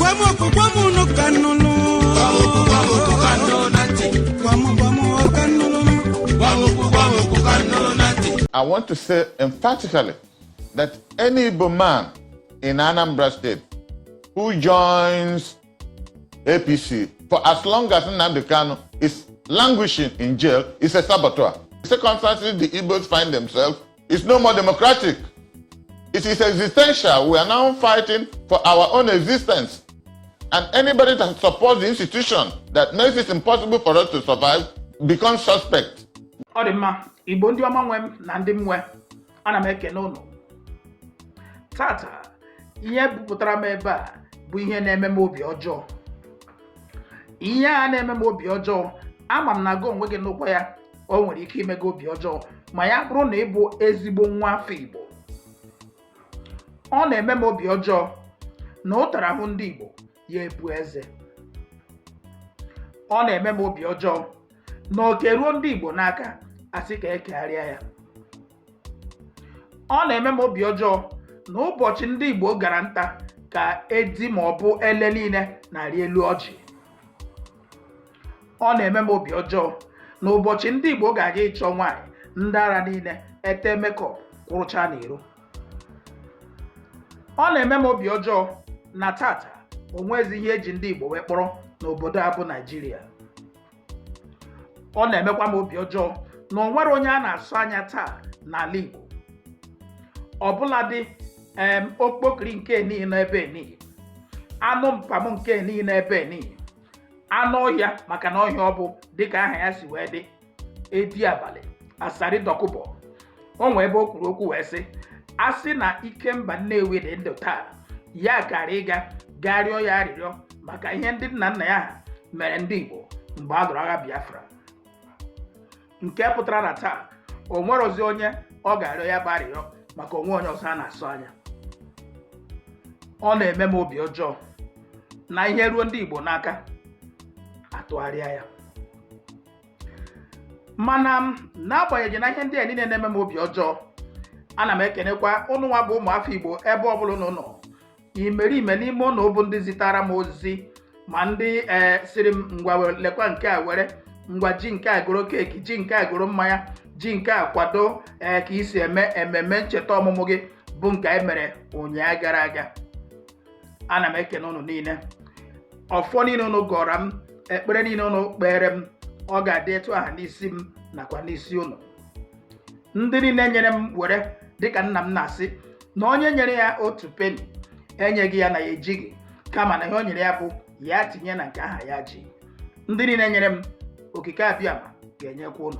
Kwamu no Kanu. I want to say emphatically that any Igbo man in Anambra State who joins APC for as long as Nnamdi Kanu is languishing in jail is a saboteur. The circumstances the Igbos find themselves is no more democratic. It is existential. We are now fighting for our own existence. And anybody that supports the institution that makes it impossible for us to survive becomes suspect. Odima, Igbo ndị ọma nwe m na ndị m nwe, ana m ekene unu. Tata, ihe bupụtara m ebe a bụ ihe na-eme m obi ọjọọ. Ihe a na-eme m obi ọjọọ, ama m na gị onwe gị n'ụkwa ya, o nwere ike ime gị obi ọjọọ, ma ya bụrụ na ị bụ ezigbo nwa afọ Igbo. Ọ na-eme m obi ọjọọ na ụtara ahụ ndị Igbo ya ebu eze. Ọ na-eme m obi ọjọọ na oke ruo ndị Igbo n'aka asị ka ekegharịa ya. Ọ na-eme m obi ọjọọ na ụbọchị ndị Igbo gara nta ka edi ma ọ bụ ele niile na-arị elu ọjị. Ọ na-eme m obi ọjọọ na ụbọchị ndị Igbo ga-aga ịchọ nwaanyị ndị ara niile ete mekọp kwụrụcha n'iro. Ọ na-eme m obi ọjọọ na tata onwezi ihe eji ndị Igbo wee kpọrọ n'obodo a bụ Naịjirịa. Ọ na-emekwa m obi ọjọọ na o nwere onye a na-asụ anya taa n'ala Igbo. Ọbụladị okpokiri nke niile ebe niile, anụ mpam nke niile ebe niile, anụ ọhịa maka na ọhịa ọ bụ dịka aha ya si wee dị, edi abalị, asarị dọkụbọ. O nwee ebe o kwuru okwu wee sị, a sị na Ikemba Nnewi dị ndụ taa, ya kara ịga garịọ ya arịrịọ maka ihe ndị nna nna ya ha mere ndị Igbo mgbe a lụrụ agha Biafra. Nke pụtara na taa o nwere ozi onye ọ ga-arịọ ya bụ arịrịọ maka onwe onye ọzọ a na-asụ anya. Ọ na-eme m obi ọjọọ na ihe ruo ndị Igbo n'aka atụgharịa ya. Mana n'agbanyeghị na ihe ndị a niile na-eme m obi ọjọọ, ana m ekenekwa ụnụ nwa bụ ụmụafọ Igbo ebe ọbụla unu nọ. Imerime n'ime ụnụ bụ ndị zitara m ozi, ma ndị siri m ngwa lekwa nke a were, ngwa ji nke a goro keeki, ji nke a goro mmanya, ji nke a kwado ka isi eme ememe ncheta ọmụmụ gị bụ nke anyị mere ụnyaahụ gara aga. Ana m ekene unu niile. Ọfọ niile unu gọrọ m, ekpere niile unu kpere m, ọ ga-adị etu aha n'isi m nakwa n'isi unu. Ndị niile nyere m were dịka nna m na-asị na onye nyere ya otu peni enyeghị ya na ya ejighị, kama na ihe o nyere ya bụ ya tinye na nke aha ya ji. Ndị niile nyere m, okike abịama ga-enyekwa unu.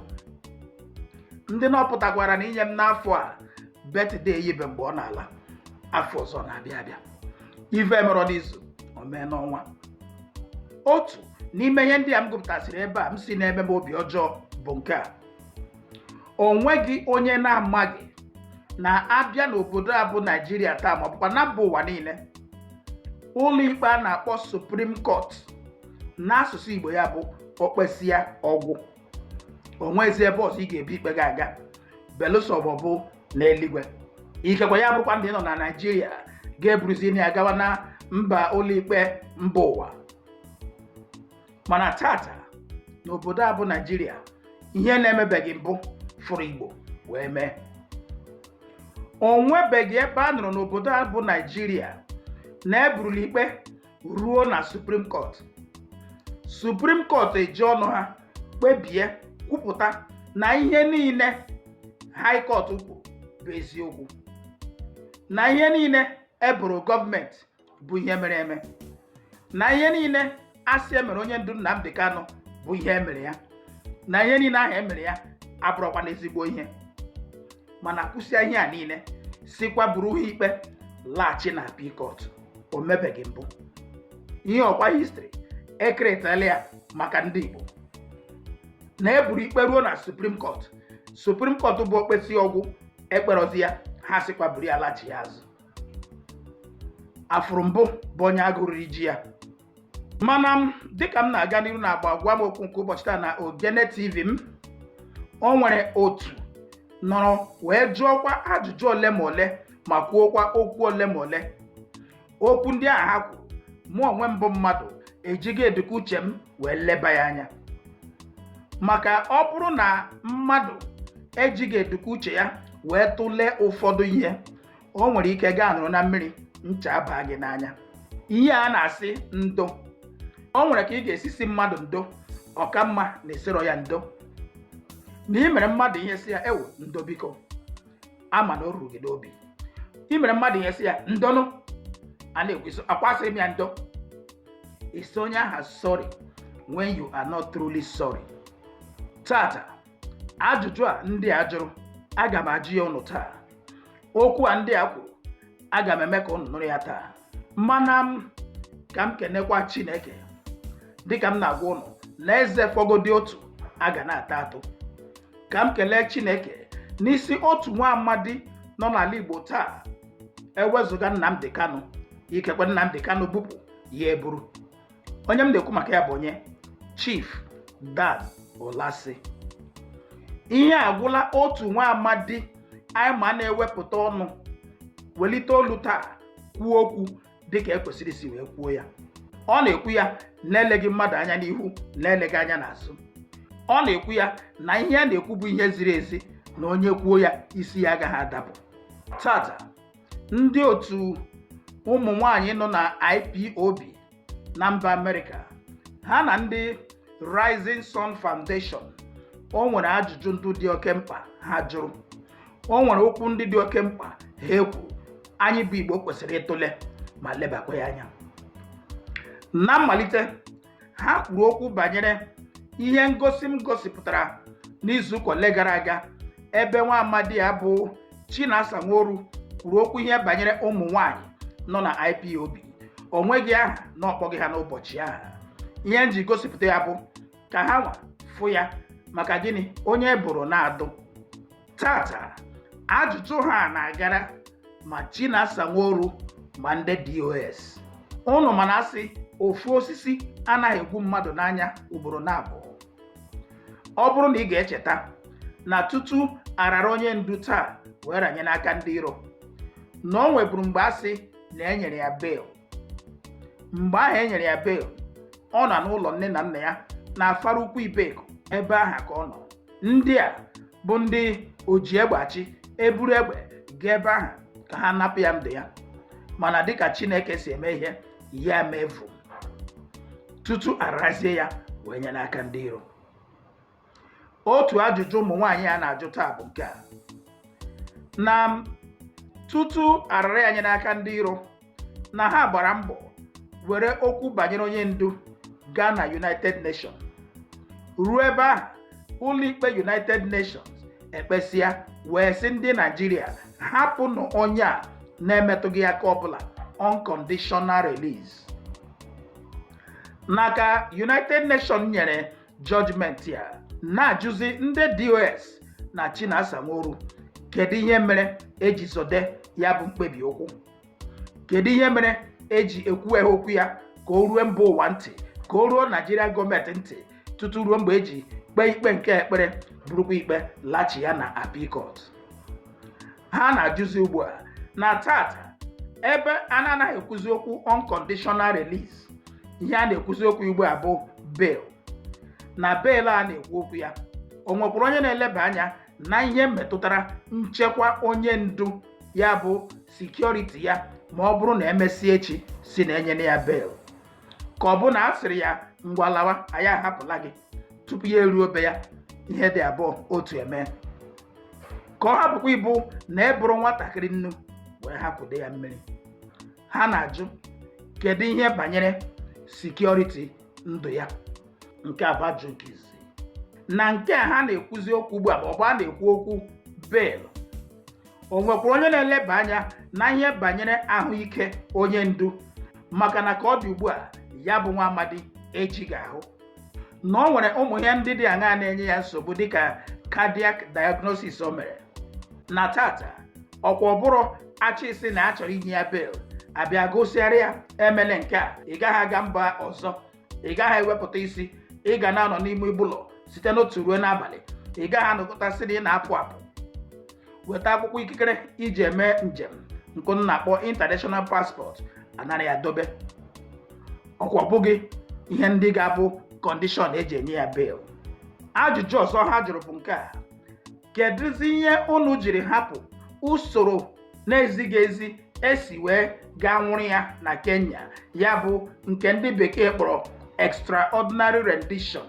Ndị nọpụtakwara na inye m n'afọ a betide yibe mgbe ọ na-ala, afọ ọzọ na-abịa abịa. Ife merọ n'izu o mee n'ọnwa. Otu n'ime ihe ndị a m gụpụtasịrị ebe a m si na-eme m obi ọjọọ bụ nke a. O nweghị onye na-amaghị na abịa n'obodo a bụ Naịjirịa taa ma ọ bụkwa na mba ụwa niile, ụlọ ikpe a na-akpọ Supreme Court n'asụsụ Igbo ya bụ okpesịa ọgwụ. O nwezi ebe ọzọ ị ga-ebi ikpe ga-aga belụsọ bụ n'eluigwe. Ikekwe ya bụrụkwa ndị nọ na Naịjirịa ga-eburuzi na ya gawa na mba ụlọ ikpe mba ụwa. Mana tata n'obodo a bụ Naịjirịa, ihe na-emebeghị mbụ fụrụ Igbo wee mee. O nwebeghị ebe a nọrọ n'obodo a bụ Naịjirịa na eburula ikpe ruo na Supreme Court. Supreme Court eji ọnụ ha kpebie kwupụta na ihe niile High Court kwuru bụ eziokwu, na ihe niile eboro gọọmenti bụ ihe mere eme, na ihe niile asị emere onye ndu Nnamdi Kanu bụ ihe emere ya, na ihe niile ahụ emere ya abụrụkwa n'ezigbo ihe. Mana kwụsịa ihe a niile, sikwa buru ha ikpe laghachi na Appeal Court. O mebeghị mbụ. Ihe ọkwa history ekeretala ya maka ndị Igbo. Na eburu ikpe ruo na Supreme Court. Supreme Court bụ okpesi ọgwụ ekperozi ya, ha sikwa buru ya laghachi ya azụ. Afụrụ mbụ bụ onye agụrụri ji ya. Mana dịka m na-aga n'ihu na-agba gwa m okwu nke ụbọchị taa na Ogene TV m, o nwere otu nọrọ wee jụọkwa ajụjụ ole ma ole ma kwuokwa okwu ole ma ole. Okwu ndị ahụ ha kwuru mụ onwe mbụ mmadụ ejighị eduka uche m wee leba ya anya. Maka ọ bụrụ na mmadụ ejighị eduka uche ya wee tụlee ụfọdụ ihe, o nwere ike gaa nụrụ na mmiri ncha baa gị n'anya. Ihe a na-asị ndo, o nwere ka ị ga-esisi mmadụ ndo, ọkamma na esero ya ndo. Na ị mere mmadụ ihe si ya ewo ndo biko, ama na o ruru gị n'obi. Ị mere mmadụ ihe si ya ndonụ, a na-ekwu akwasịrị m ya ndo. Isi onye aha sorry when you are not truly sorry. Tata, ajụjụ a ndị a jụrụ, aga m ajụ ya ụnụ taa. Okwu a ndị a kwuru, aga m eme ka ụnụ nụrụ ya taa. Mana ka m kenekwa Chineke dịka m na-agwa ụnụ na eze fọgodi otu a ga na-ata atụ. Ka m kelee Chineke n'isi otu nwa amadi nọ n'ala Igbo taa, ewezụga Nnamdi Kanu. Ikekwe Nnamdi Kanu bupụ ya eburu. Onye m na-ekwu maka ya bụ onye Chief Dan Olasi. Ihe agwụla otu nwa amadi anyị ma na-ewepụta ọnụ welite olu taa kwuo okwu dịka ekwesịrị isi wee kwuo ya. Ọ na-ekwu ya na-eleghị mmadụ anya n'ihu, na-eleghị anya n'azụ. Ọ na-ekwu ya na ihe a na-ekwu bụ ihe ziri ezi, na onye kwuo ya isi ya agaghị adapụ. Tata, ndị otu ụmụ nwanyị nọ na IPOB na mba Amerịka, ha na ndị Rising Sun Foundation, o nwere ajụjụ ndị dị oke mkpa ha jụrụ. O nwere okwu ndị dị oke mkpa ha ekwu anyị bụ Igbo kwesịrị ịtụle ma lebakwa ya anya. Na mmalite, ha kwuru okwu banyere ihe ngosi m gosipụtara n'izuụka ole gara aga, ebe nwa amadi ya bụ Chinasa Nworu kwuru okwu ihe banyere ụmụ nwanyị nọ na IPOB. O nweghị aha na ọkpọghị ha n'ụbọchị ahụ. Ihe nji gosipụta ya bụ ka ha nwa fụ ya, maka gịnị onye bụrụ na-adụ. Tata, ajụjụ ha na-agara ma Chinasa Nworu ma ndị DOS. Ụnụ mana asị ofu osisi anaghị egwu mmadụ n'anya ugboro na-abụọ. Ọ bụrụ na ị ga-echeta na tutu arara onye ndu taa wee ranye n'aka ndị iro, na o nweburu mgbe asị na enyere ya bail. Mgbe ahụ enyere ya bail, ọ nọ n'ụlọ nne na nna ya na Afara Ukwu Ibeko, ebe aha ka ọ nọ. Ndị a bụ ndị oji egbachi eburu egbe ga ebe ahụ ka ha napụ ya ndụ ya. Mana dịka Chineke si eme ihe, ya mevu tutu arazie ya wee nye n'aka ndị iro. Otu ajụjụ ụmụ nwaanyị a na-ajụ taa bụ nke a, na tutu arara ya nye n'aka ndị iro, na ha gbara mbọ were okwu banyere onye ndu gaa na United Nations. Ruo ebe ahụ, ụlọikpe United Nations ekpesịa wee sị ndị Naịjirịa hapụnụ onye a na-emetụghị aka ọbụla, unconditional release. N'aka United Nations nyere judgment ya, na-ajụzi ndị DOS na Chinasa Nworu kedu ihe mere eji zode ya bụ mkpebi okwu. Kedu ihe mere eji ekwughị okwu ya ka o ruo mba ụwa ntị, ka o ruo Nigeria gọọmenti ntị, tutu ruo mgbe eji kpee ikpe nke ekpere bụrụkwa ikpe lachi ya na appeal court. Ha na-ajụzi ugbu a na tata, ebe a na-anaghị ekwuzi okwu unconditional release, ihe a na-ekwuzi okwu ugbu a bụ bail. Na bail a na-ekwu okwu ya, o nwekwara onye na-eleba anya na ihe metụtara nchekwa onye ndu ya bụ security ya, ma ọ bụrụ na emesịa echi si na enye ya bail, ka ọ bụ na a sịrị ya ngwalawa anyị ahapụla gị tupu ya eruo be ya. Ihe dị abụọ otu eme, ka ọ hapụkwa ibu na eburu nwatakịrị nnu wee hapụde ya mmiri. Ha na-ajụ kedu ihe banyere security ndụ ya. Nke a bụ ajụ nke izi. Na nke a ha na-ekwuzi okwu ugbu a, ma ọ bụ a na-ekwu okwu bail, o nwekwara onye na-eleba anya na ihe banyere ahụike onye ndu, maka na ka ọ dị ugbu a, ya bụ nwa amadi ejighị ahụ na o nwere ụmụ ihe ndị dị aṅaa na-enye ya nsogbu dịka cardiac diagnosis o mere. Na tata, ọkwa ọbụrụ achịsị na achọrọ inye ya bail, abịa gosịara ya emele nke a, ị gaghị aga mba ọzọ, ị gaghị ewepụta isi, ị ga na-anọ n'ime ụlọ site n'otu ruo n'abalị, ị gaghị anọkọtasị na ị na-apụ apụ, weta akwụkwọ ikikere iji eme njem nke na-akpọ international passport, anara ya dobe. ọkwa bụghị ihe ndị ga-abụ kọndishọn eji enye ya bel. Ajụjụ ọzọ ha jụrụ bụ nke a: kedụzi ihe unu jiri hapụ usoro na-ezighị ezi esi wee gaa nwụrụ ya na Kenya, ya bụ nke ndị bekee kpọrọ extraordinary rendition,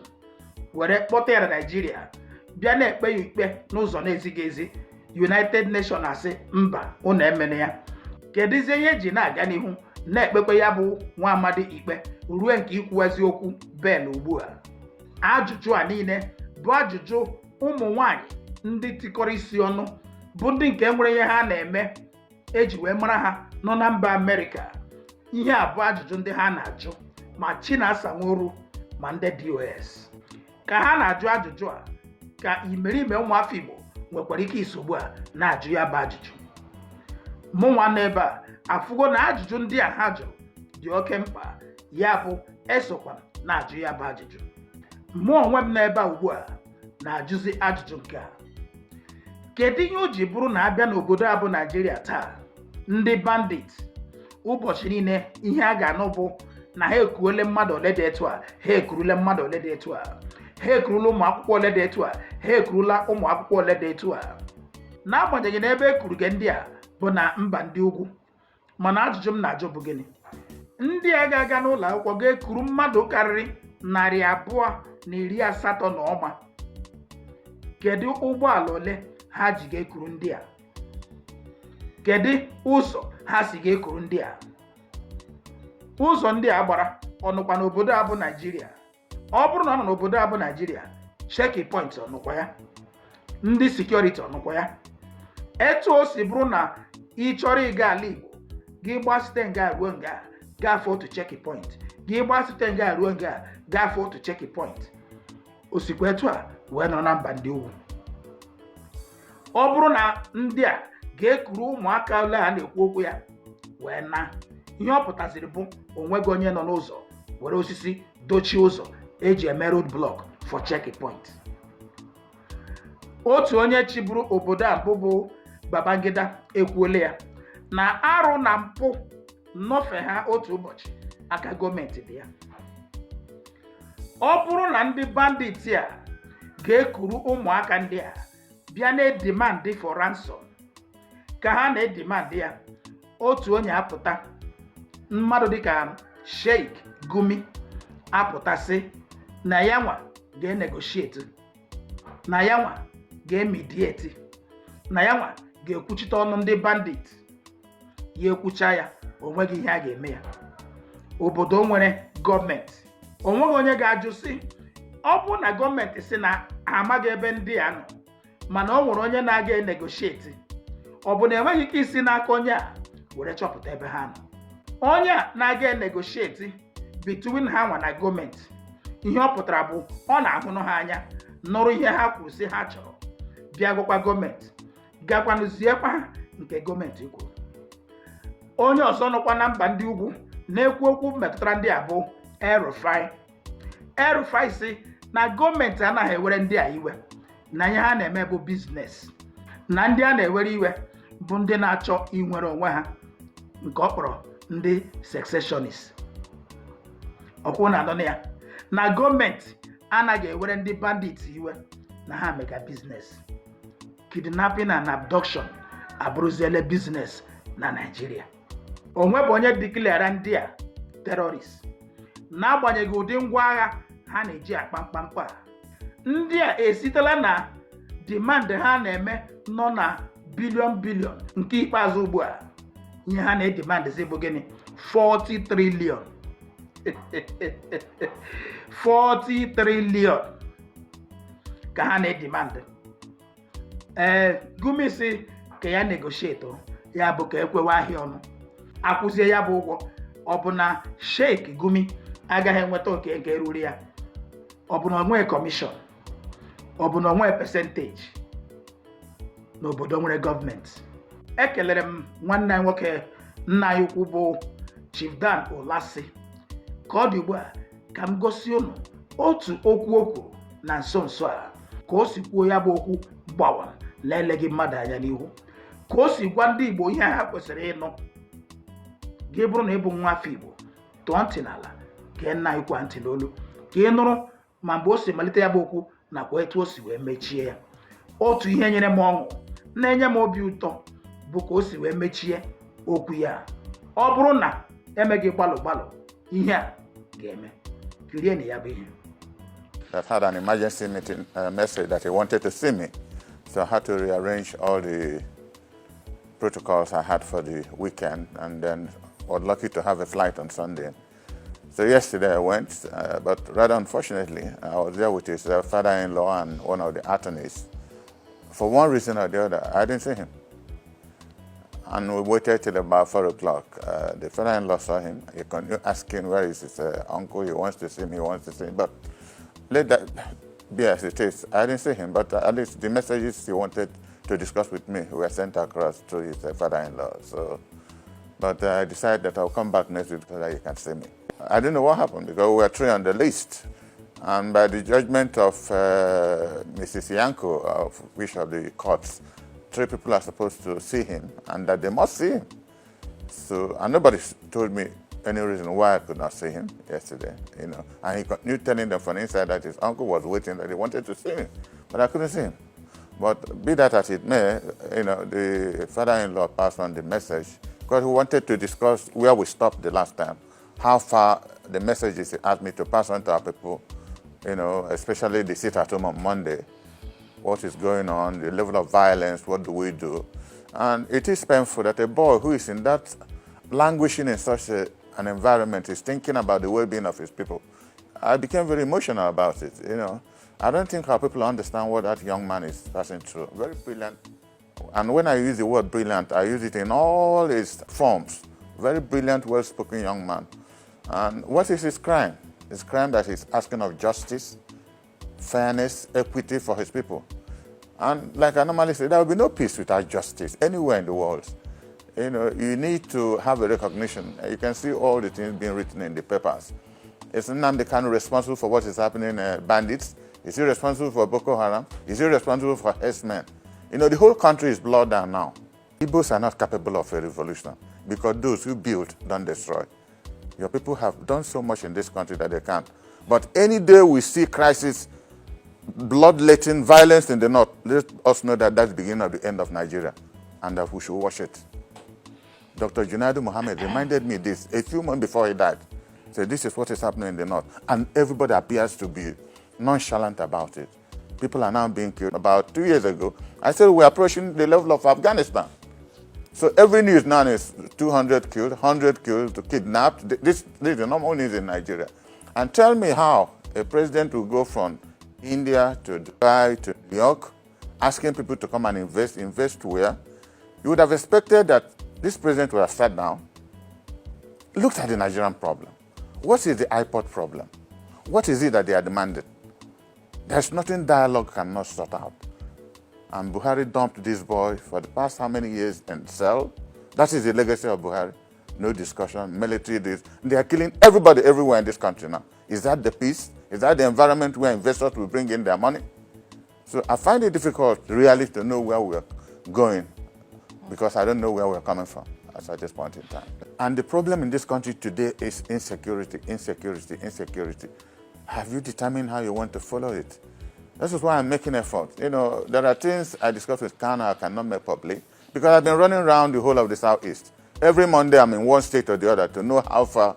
were kpọta ya na Nigeria bịa na-ekpe ya ikpe n'ụzọ na-ezighị ezi? United Nations asị mba, unu emene ya. Kedụzie ihe eji na-aga n'ihu na-ekpekwa ya bụ nwa amadi ikpe ruo nke ikwu eziokwu bel ugbu a? Ajụjụ a niile bụ ajụjụ ụmụ nwanyị ndị tikọrọ isi ọnụ, bụ ndị nke nwere ihe ha na-eme eji wee mara ha nọ na mba Amerịka. Ihe a bụ ajụjụ ndị ha na-ajụ ma Chinasa Nworu ma ndị DOS. Ka ha na-ajụ ajụjụ a, ka imerime ụmụafọ Igbo nwekwara ike isogbu a na-ajụ ya bụ ajụjụ. Mụ nwa n'ebe a afụgo na ajụjụ ndị a ha jụrụ dị oke mkpa, ya bụ esokwa na-ajụ ya bụ ajụjụ. Mụ onwe m n'ebe a ugbu a na-ajụzi ajụjụ nke a: kedu ihe o ji bụrụ na abịa n'obodo a bụ Naijiria taa, ndị bandit ụbọchị niile ihe a ga-anụ bụ na ha ekuole mmadụ ole dị etu a, ha ekurule mmadụ ole dị etu a, ha ekurula ụmụ akwụkwọ ole dị etu a, ha ekurula ụmụ akwụkwọ ole dị etu a, n'agbanyeghị na ebe ekuruge ndị a bụ na mba ndị ugwu? Mana ajụjụ m na-ajụ bụ gịnị? Ndị a ga-aga n'ụlọ akwụkwọ ga-ekuru mmadụ karịrị 280. Kedu ụgbọala ole ha ji ga-ekuru ndị a? Kedu ụzọ ha si ga-ekuru ndị a? Ụzọ ndị a gbara ọnụkwa n'obodo a bụ Naijiria? Ọ bụrụ na ọ nọ n'obodo a bụ Naijiria, checkpoint ọnụkwa ya, ndị sekuriti ọnụkwa ya. Etu o si bụrụ na ị chọrọ ịga ala Igbo, gị gbaa site nga ruo nga gafee otu checkpoint, gị gbaa site nga ruo nga gafee otu checkpoint, o sikwa etu a wee nọ na mba ndị ugwu. Ọ bụrụ na ndị a ga-ekuru ụmụaka ole a na-ekwu okwu ya wee na, ihe ọ pụtaziri bụ onweghị onye nọ n'ụzọ were osisi dochie ụzọ eji eme road block for checkpoint. Otu onye chịburu obodo a bụ Babangida ekwuole ya na arụ na mpụ nnọfe ha otu ụbọchị aka gọọmenti dị ya. Ọ bụrụ na ndị bandit a ga-ekuru ụmụaka ndị a bịa na-edimandị for ransom, ka ha na-edimandị ya, otu onye apụta, mmadụ dịka Sheikh Gumi apụtasị na ya nwa ga-enegotiate, na ya nwa ga-emediate, na ya nwa ga-ekwuchite ọnụ ndị bandit. Ya ekwucha ya, onweghị ihe a ga-eme ya. Obodo nwere gọọmenti, onweghị onye ga-ajụ sị ọ bụ na gọọmenti sị na amaghị ebe ndị a nọ, mana ọ nwere onye na-aga enegotiate, ọ bụ na enweghị ike isi n'aka onye a were chọpụta ebe ha nọ? Onye a na-aga enegotiate between ha nwa na gọọmenti, ihe ọ pụtara bụ ọ na-ahụnụ ha anya, nụrụ ihe ha kwuru sị ha chọrọ, bịa gwakwa gọọmenti, gakwanụziekwa ha nke gọọmenti kwuru. Onye ọzọ nọkwa na mba ndị ugwu na-ekwu okwu metụtara ndị a bụ El-Rufai sị na gọọmenti anaghị ewere ndị a iwe, na ihe ha na-eme bụ biznes, na ndị a na-ewere iwe bụ ndị na-achọ inwere onwe ha, nke ọ kpọrọ ndị secessionist. Ọkwụ na anọ ya na gọọmenti anaghị ewere ndị bandit iwe, na ha mega biznes. Kidnapping and abduction abụrụziele biznes na Nigeria. Onwe bụ onye dịkịlara ndị a terrorist, n'agbanyeghị ụdị ngwa agha ha na-eji akpa mkpamkpa. Ndị a esitela na demand ha na-eme nọ na bilion nke ikpeazụ ugbu a. Ihe ha na-edimandzi bụ gịnị? 40 trillion 40 trillion ka ha na-edimandị. Gumi si ka ya negotiate, ya bụ ka ekwewe ahịa ọnụ, akwụzie ya bụ ụgwọ. Ọ bụ na Sheikh Gumi agaghị enweta oke nke ruru ya? Ọ bụ na onwe kọmishọn? Ọ bụ na onwe percentage n'obodo nwere gọọmenti? Ekelere m nwanne anyị nwoke, nna anyị ukwu bụ Chief Dan Olasi. Ka ọ dị ugbu a, ka m gosi unu otu okwu na nso nso a, ka o si kwuo ya bụ okwu gbawa leleghị mmadụ anya n'ihu, ka o si gwa ndị Igbo ihe ha kwesịrị ịnụ. Gị bụrụ na ị bụ nwa afọ Igbo, tụọ ntị n'ala gee nna anyị kwa ntị n'olu ka ị nụrụ ma mgbe o si malite ya bụ okwu nakwa etu o si wee mechie ya. Otu ihe nyere m ọṅụ na-enye m obi ụtọ bụ ka o si wee mechie okwu ya. Ọ bụrụ na emeghị gbalụ ihe a ga-eme. Kirie na ya bụ ihe. I've had an emergency meeting message that he wanted to see me, so I had to rearrange all the protocols I had for the weekend, and then I was lucky to have a flight on Sunday. So yesterday I went, but rather unfortunately, I was there with his father-in-law and one of the attorneys. For one reason or the other, I didn't see him. And we waited till about 4 o'clock. The father-in-law saw him. He continued asking where is his uncle. He wants to see me, But let that be as it is. I didn't see him, but at least the messages he wanted to discuss with me were sent across to his father-in-law. But I decided that I'll come back next week so that he can see me. I didn't know what happened because we were 3 on the list. And by the judgment of Mrs. Yanko, of which of the courts, 3 people are supposed to see him and that they must see him. So, and nobody told me any reason why I could not see him yesterday, And he continued telling them from inside that his uncle was waiting, that he wanted to see me, but I couldn't see him. But be that as it may, the father-in-law passed on the message because he wanted to discuss where we stopped the last time, how far the messages he asked me to pass on to our people, especially the sit-at-home on Monday, what is going on, the level of violence, what do we do? And it is painful that a boy who is in that, languishing in such an environment, is thinking about the well-being of his people. I became very emotional about it, I don't think our people understand what that young man is passing through. Very brilliant. And when I use the word brilliant, I use it in all its forms. Very brilliant, well-spoken young man. And what is his crime? His crime that he's asking of justice, fairness, equity for his people. And like I normally say, there will be no peace without justice anywhere in the world. You need to have a recognition. You can see all the things being written in the papers. Is Nnamdi Kanu responsible for what is happening bandits? Is he responsible for Boko Haram? Is he responsible for herdsmen? The whole country is blood down now. Igbos are not capable of a revolution because those who build don't destroy. Your people have done so much in this country that they can't. But any day we see crisis, bloodletting, violence in the north, let us know that that's the beginning of the end of Nigeria and that we should watch it. Dr. Junaidu Mohammed reminded me this a few months before he died. He said, this is what is happening in the north. And everybody appears to be nonchalant about it. People are now being killed. About 2 years ago, I said we're approaching the level of Afghanistan. So every news now is 200 killed, 100 killed, kidnapped. This is the normal news in Nigeria. And tell me how a president will go from India to Dubai to New York, asking people to come and invest where? You would have expected that this president would have sat down, looked at the Nigerian problem. What is the IPOB problem? What is it that they are demanding? There's nothing dialogue cannot sort out. And Buhari dumped this boy for the past how many years in cell? That is the legacy of Buhari. No discussion, military this. They are killing everybody everywhere in this country now. Is that the peace? Is that the environment where investors will bring in their money? So I find it difficult really to know where we're going because I don't know where we're coming from at this point in time. And the problem in this country today is insecurity. Have you determined how you want to follow it? This is why I'm making effort. There are things I discuss with Kanu I cannot make public because I've been running around the whole of the Southeast. Every Monday I'm in one state or the other to know how far,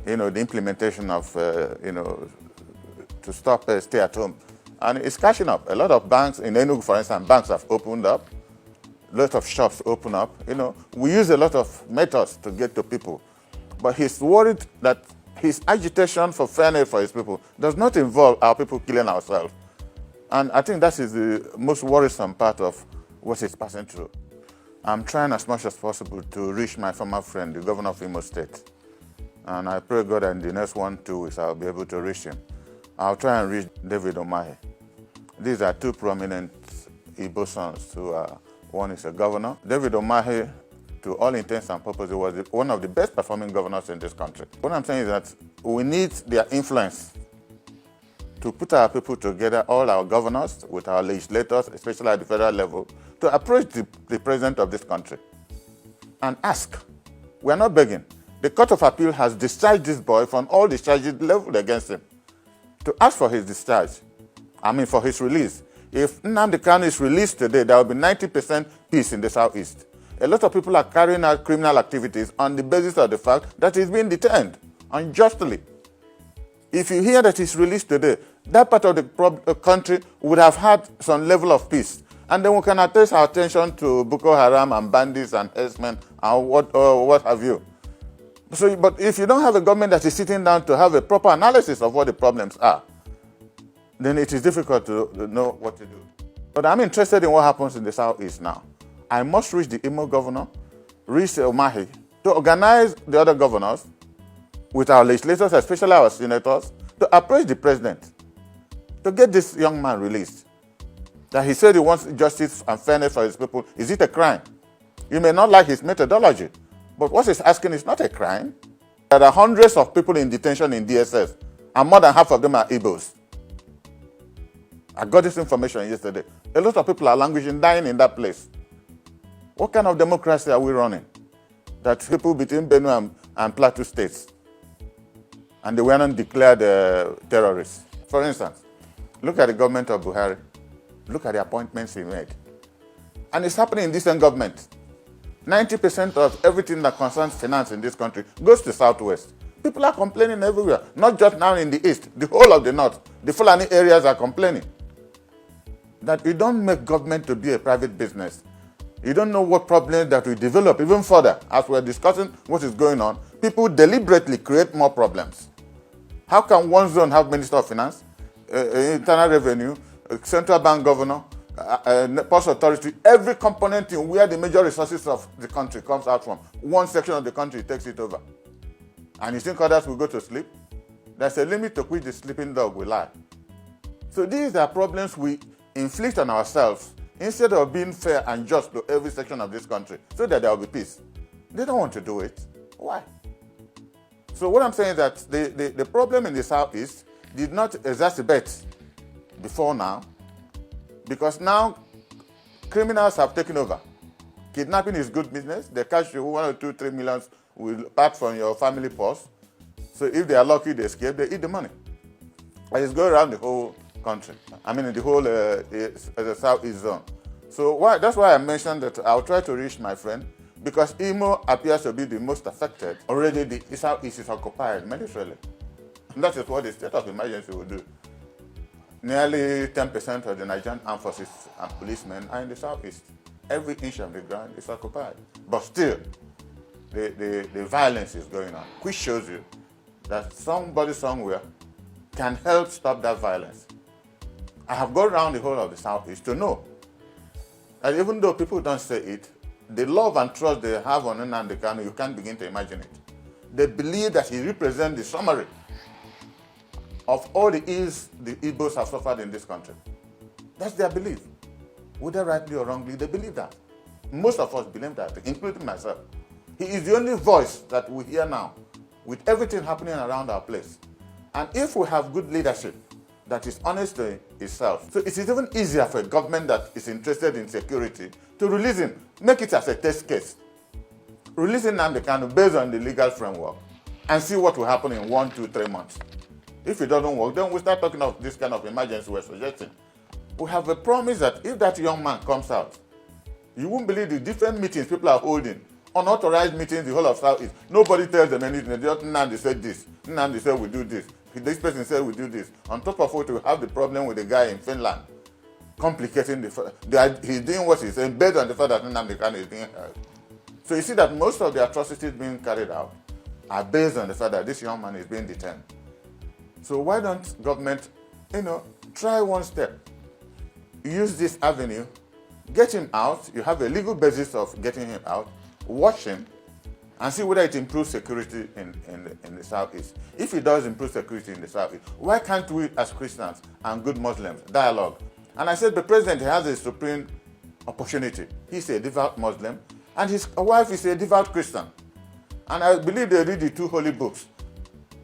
the implementation of, to stop stay at home. And it's catching up. A lot of banks, in Enugu, for instance, banks have opened up. A lot of shops open up. We use a lot of methods to get to people. But he's worried that his agitation for fairness for his people does not involve our people killing ourselves. And I think that is the most worrisome part of what he's passing through. I'm trying as much as possible to reach my former friend, the governor of Imo State. And I pray God that in the next 1-2 weeks I'll be able to reach him. I'll try and reach David Umahi. These are 2 prominent Igbo sons who are, one is a governor. David Umahi, to all intents and purposes, was one of the best performing governors in this country. What I'm saying is that we need their influence to put our people together, all our governors, with our legislators, especially at the federal level, to approach the president of this country and ask. We're not begging. The Court of Appeal has discharged this boy from all the charges leveled against him to ask for his discharge. For his release. If Nnamdi Kanu is released today, there will be 90% peace in the Southeast. A lot of people are carrying out criminal activities on the basis of the fact that he's being detained unjustly. If you hear that he's released today, that part of the country would have had some level of peace. And then we can attach our attention to Boko Haram and bandits and herdsmen and what have you. So, but if you don't have a government that is sitting down to have a proper analysis of what the problems are, then it is difficult to know what to do. But I'm interested in what happens in the Southeast now. I must reach the Imo governor, reach Omahi, to organize the other governors with our legislators, especially our senators, to approach the president to get this young man released. That he said he wants justice and fairness for his people. Is it a crime? You may not like his methodology, but what he's asking is not a crime. There are hundreds of people in detention in DSS, and more than half of them are Igbos. I got this information yesterday. A lot of people are languishing, dying in that place. What kind of democracy are we running? That people between Benue and Plateau states, and they were not declared terrorists. For instance, look at the government of Buhari. Look at the appointments he made. And it's happening in this government. 90% of everything that concerns finance in this country goes to Southwest. People are complaining everywhere, not just now in the East, the whole of the North. The Fulani areas are complaining that you don't make government to be a private business. You don't know what problems that will develop even further. As we're discussing what is going on, people deliberately create more problems. How can one zone have Minister of Finance, Internal Revenue, Central Bank Governor, Post Authority, every component in where the major resources of the country comes out from, one section of the country takes it over. And you think others will go to sleep? There's a limit to which the sleeping dog will lie. So these are problems we inflict on ourselves instead of being fair and just to every section of this country so that there will be peace. They don't want to do it. Why? So what I'm saying is that the problem in the Southeast did not exacerbate before now, because now criminals have taken over. Kidnapping is good business. They catch you 1 or 2, 3 millions will part from your family purse. So if they are lucky, they escape, they eat the money. And it's going around the whole country. In the whole the Southeast zone. So that's why I mentioned that I'll try to reach my friend, because Imo appears to be the most affected. Already the Southeast is occupied militarily. And that is what the state of emergency will do. Nearly 10% of the Nigerian armed forces and policemen are in the Southeast. Every inch of the ground is occupied. But still, the violence is going on, which shows you that somebody somewhere can help stop that violence. I have gone around the whole of the Southeast to know that even though people don't say it, the love and trust they have on Nnamdi Kanu, you can't begin to imagine it. They believe that he represents the summary of all the ills the Igbos have suffered in this country. That's their belief. Whether rightly or wrongly, they believe that. Most of us believe that, including myself. He is the only voice that we hear now with everything happening around our place. And if we have good leadership that is honest to itself, so it is even easier for a government that is interested in security to release him, make it as a test case. Releasing Nnamdi Kanu based on the legal framework and see what will happen in 1, 2, 3 months. If it doesn't work, then we start talking of this kind of emergency we're suggesting. We have a promise that if that young man comes out, you won't believe the different meetings people are holding, unauthorized meetings, the whole of Southeast. Nobody tells them anything. They just, Nnamdi said this. Nnamdi said we do this. This person said we do this. On top of it, we have the problem with the guy in Finland, complicating he's doing what he's saying based on the fact that Nnamdi Kanu is being held. So you see that most of the atrocities being carried out are based on the fact that this young man is being detained. So why don't government, try one step. Use this avenue, get him out. You have a legal basis of getting him out. Watch him and see whether it improves security in the Southeast. If it does improve security in the Southeast, why can't we as Christians and good Muslims dialogue? And I said the president has a supreme opportunity. He's a devout Muslim and his wife is a devout Christian. And I believe they read the 2 holy books.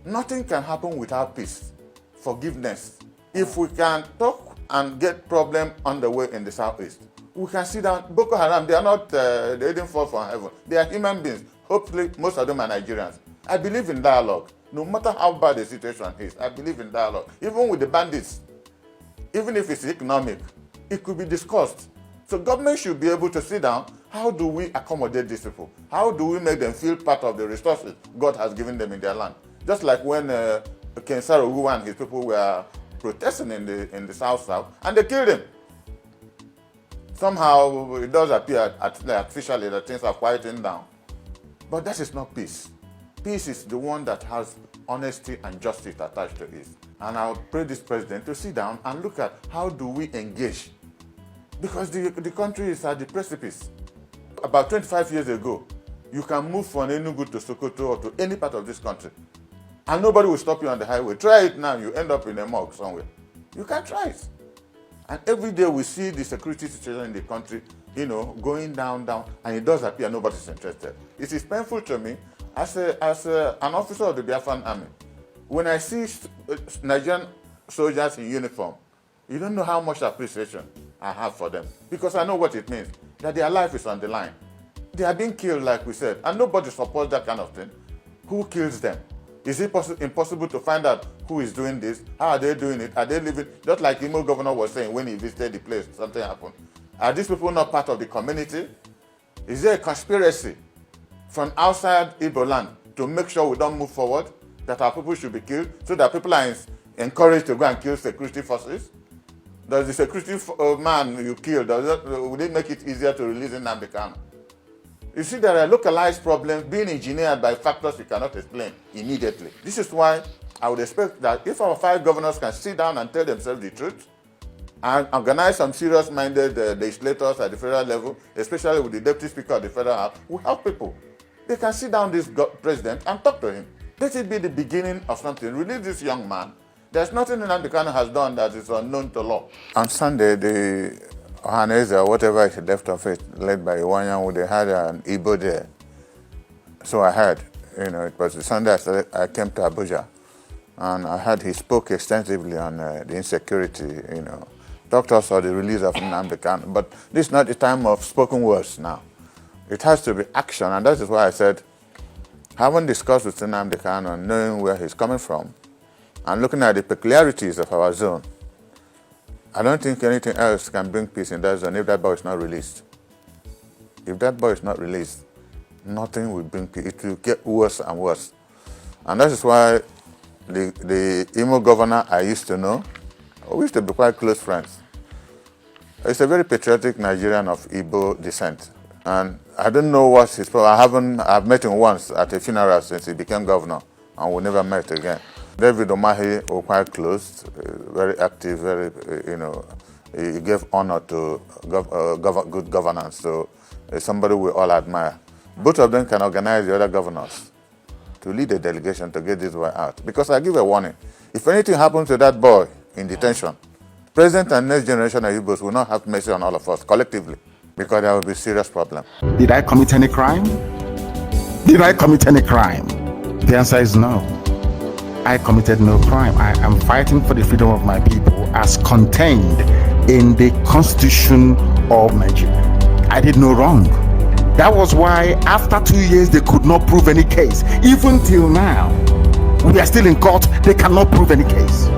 Nothing can happen without peace, forgiveness. If we can talk and get problem underway in the Southeast, we can sit down. Boko Haram, they are not, they didn't fall from heaven. They are human beings. Hopefully, most of them are Nigerians. I believe in dialogue. No matter how bad the situation is, I believe in dialogue. Even with the bandits, even if it's economic, it could be discussed. So government should be able to sit down. How do we accommodate these people? How do we make them feel part of the resources God has given them in their land? Just like when Ken Sarogu and his people were protesting in the South, and they killed him. Somehow it does appear officially that things are quieting down. But that is not peace. Peace is the one that has honesty and justice attached to it. And I would pray this president to sit down and look at how do we engage. Because the country is at the precipice. About 25 years ago, you can move from Enugu to Sokoto or to any part of this country, and nobody will stop you on the highway. Try it now, you end up in a morgue somewhere. You can't try it. And every day we see the security situation in the country, going down, and it does appear nobody's interested. It is painful to me as an officer of the Biafran army. When I see Nigerian soldiers in uniform, you don't know how much appreciation I have for them, because I know what it means, that their life is on the line. They are being killed, like we said, and nobody supports that kind of thing. Who kills them? Is it impossible to find out who is doing this? How are they doing it? Are they living? Just like Imo governor was saying when he visited the place, something happened. Are these people not part of the community? Is there a conspiracy from outside Igbo land to make sure we don't move forward, that our people should be killed, so that people are encouraged to go and kill security forces? Does the security man you killed, would it make it easier to release Nnamdi Kanu? You see, there are localized problems being engineered by factors we cannot explain immediately. This is why I would expect that if our 5 governors can sit down and tell themselves the truth and organize some serious-minded legislators at the federal level, especially with the Deputy Speaker of the Federal House, will help people. They can sit down this president and talk to him. Let it be the beginning of something. Release this young man. There's nothing Nnamdi Kanu has done that is unknown to law. On Sunday, the Ohaneze, or whatever is left of it, led by Iwanyanwu, they had an Igbo there. So I heard, it was the Sunday I came to Abuja, and I heard he spoke extensively on the insecurity, talked also the release of Nnamdi Kanu. But this is not the time of spoken words now. It has to be action, and that is why I said, having discussed with Nnamdi Kanu and knowing where he's coming from, and looking at the peculiarities of our zone, I don't think anything else can bring peace in that zone if that boy is not released. If that boy is not released, nothing will bring peace. It will get worse and worse. And that is why the Imo governor I used to know, we used to be quite close friends. He's a very patriotic Nigerian of Igbo descent. And I don't know what's his problem. I've met him once at a funeral since he became governor, and we never met again. David Omahi were quite close, very active, very, he gave honor to good governance. So somebody we all admire. Both of them can organize the other governors to lead a delegation to get this boy out. Because I give a warning. If anything happens to that boy in detention, present and next generation of Igbos will not have mercy on all of us collectively, because there will be serious problem. Did I commit any crime? Did I commit any crime? The answer is no. I committed no crime. I am fighting for the freedom of my people as contained in the Constitution of Nigeria. I did no wrong. That was why after 2 years they could not prove any case. Even till now, we are still in court. They cannot prove any case.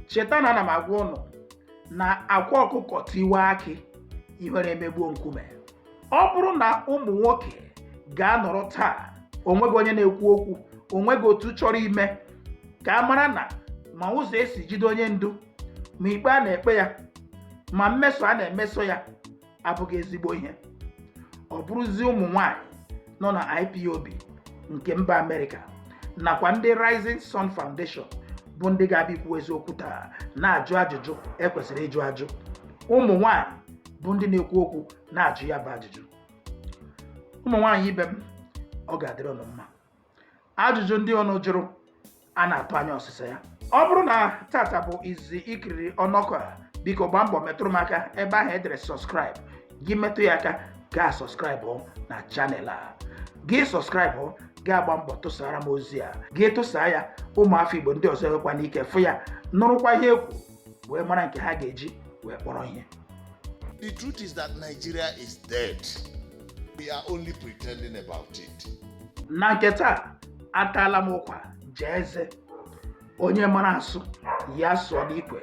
Chetana na magwono na akwa ọkụkọ tiwa aki ihere emegbuo nkume. Ọ bụrụ na ụmụ nwoke ga-anọrọ taa, onwego onye na-ekwu okwu, onwego otu chọrọ ime ka a mara na ma ụzọ esi jide onye ndu, ma ikpe a na-ekpe ya, ma mmeso a na-emeso ya abụghị ezigbo ihe. Ọ bụrụzi ụmụ nwanyị nọ na IPOB nke mba America nakwa ndị Rising Sun Foundation bụ ndị ga-abịakwu eziokwu taa na-ajụ ajụjụ ekwesịrị ịjụ ajụ. Ụmụ nwanyị bụ ndị na-ekwu okwu na-ajụ ya bụ ajụjụ. Ụmụ nwanyị ibe m, ọ ga-adịrị unu mma. Ajụjụ ndị unu jụrụ a na-atụ anya ọsịsa ya. Ọ bụrụ na tata bụ izi ikiri ọnọkọ a, biko gbaa mbọ metụrụ m aka ebe ahụ edere subscribe. Gị metụ ya aka gaa subscribe na channel a. Gị subscribe gaa gba mbọ tụsara m ozi a. Gị tụsaa ya ụmụafọ Igbo ndị ọzọ nwekwa n'ike fụ ya, nụrụkwa ihe ekwu wee mara nke ha ga-eji wee kpọrọ ihe. The truth is that Nigeria is dead. We are only pretending about it. Na nketa atala m ụkwa jeze onye mara asụ ya sụọ n'ikwe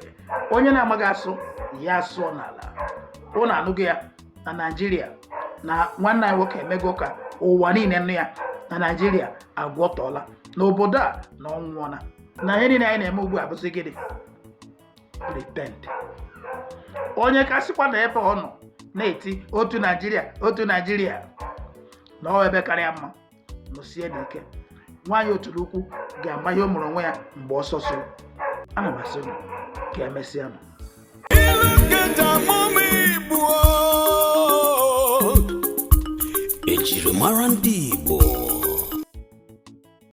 onye na-amaghị asụ ya sụọ n'ala ụnụ anụghị ya na Naịjirịa na nwanne anyị nwoke emego ka ụwa niile nụ ya na Naịjirịa agwọtọọla n'obodo a na ọnwụọna na ihe niile anyị na-eme ugbu a bụzi gịnị pretend onye kasịkwa na ebe ọ nọ na-eti otu Naịjirịa na ọ ebe karịa mma nọsie n'ike nwaanyị oturu ukwu ga-ama ihe o mụrụ onwe ya mgbe ọsọ soro ana m asị unu ka emesịa nụ Ejirimara Ndigbo